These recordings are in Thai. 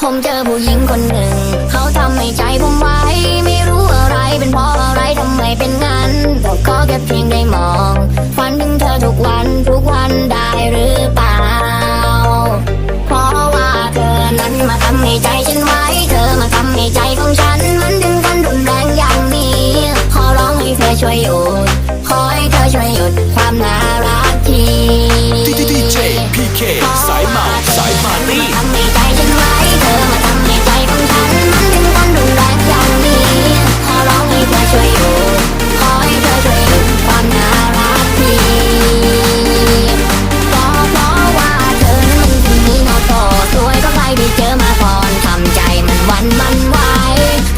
ผมเจอผู้หญิงคนหนึ่งเขาทำให้ใจผมไว้ไม่รู้อะไรเป็นเพราะอะไรทำไมเป็นงั้นก็ขอแค่เพียงได้มองฝันถึงเธอทุกวันได้หรือเปล่าเพราะว่าเธอนั้นมาทำให้ใจฉันไว้เธอมาทำให้ใจของฉันมันดึงกันรุนแรงอย่างนี้ขอร้องให้เธอช่วยหยุดขอให้เธอช่วยหยุดความน่ารักที DJ PK สายเมาสายปาร์ตี้ ทำให้ใจฉันไว้เธอมาทำให้ใจของฉันมันดึงกันรุนแรงอย่างนี้ขอร้องให้เธอช่วยหยุดขอให้เธอช่วยหยุดความน่ารักทีก็เพราะว่าเธอนั้นมันที่มีโนโตสวยก็ใครได้เจอมาก่อนทำใจมันหวั่นมันไหว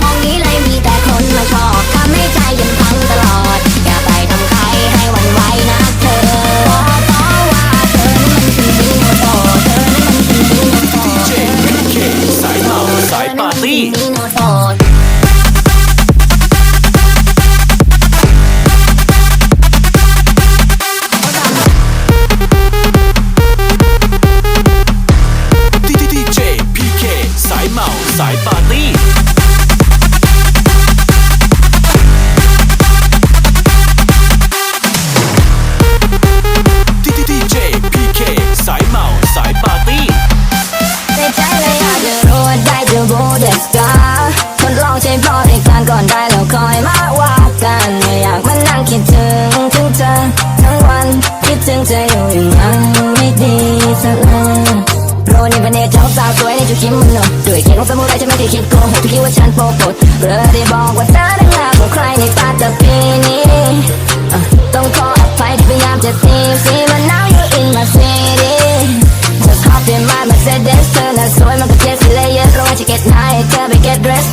ห้องนี้เลยมีแต่คนมาชอบทำให้ใจยังพังตลอดอย่าไปทำใครให้หวั่นไหวนะเธอเพราะว่าเธอนั้นมันที่มีโนโตเธอนั้นมันที่มีโนโต DJ PK สายเมาสายปาร์ตี้ มีโนโตDJ PK สายเมาสายปาร์ตี้ DJ PK สายเมาสายปาร์ตี้ ในใจเลยอยากจะรู้ว่าได้จะโบเดสกาทดลองใช้พอในการก่อนได้แล้วคอยมาว่ากันไม่อยากมานั่งคิดถึงเธอทั้งวันคิดถึงเธออยู่อย่างนั้นไม่ดีสักเลยโรนี่เป็นเด็กเจ้าสาวสวยในจุดคิดมันเนอะด้วยเกียรติของสมุไรจะไม่ได้คิดโกหกที่คิดว่าฉันโป๊ะปดเรอได้บอกว่าเธอนั้นรักของใครในปาตปีนี้ต้องขออภัยที่พยายามจะตีสีมัน now you're in my city Just hop in my Mercedes เธอน่ะสวยมันก็เจ็ดสิเลย yes ร้องให้ฉัน get high เธอไป get dressed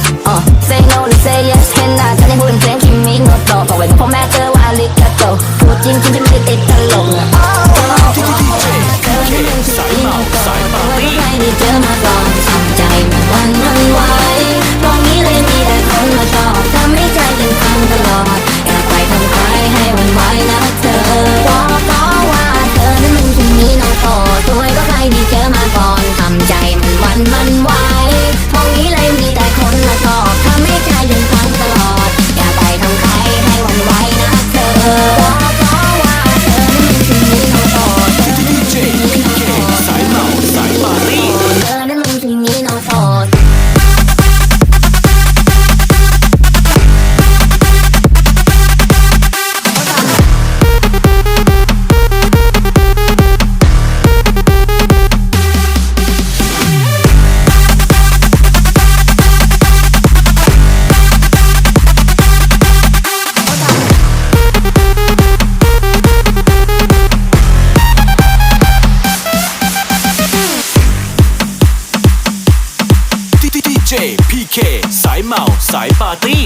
say no หรือ say yes เห็นหน้าเธอในหูเป็นเพลงคิมมี่โนโตขอไว้บอกพ่อแม่เธอว่าอาริกาโตพูดจริงๆฉันไม่ได้ติดตลกนะเธอนี่มันสายเมาสายปาร์ตี้ใครได้เจอมาก่อนทำใจมันหวั่นมันไหวมองนี้เลยมีแต่คนมาชอบทำให้ใจฉันพังตลอดอย่าไปทำใครให้หวั่นไหวนะเธอเพราะว่าเธอนั้นมันที่มีโนโตสวยก็ใครได้เจอมาก่อนทำใจมันหวั่นมันไหวมองนี้เลยมีแต่คนมาชอบทำให้ใจฉันพังตลอดอย่าไปทำใครให้หวั่นไหวนะเธอเพราะว่าเธอนั้นมันที่มีโนโต DJ PK สายเมาสายปาร์ตี้ เธอนั้นมันที่มีโนโตDJ PK สายเมาสายปาร์ตี้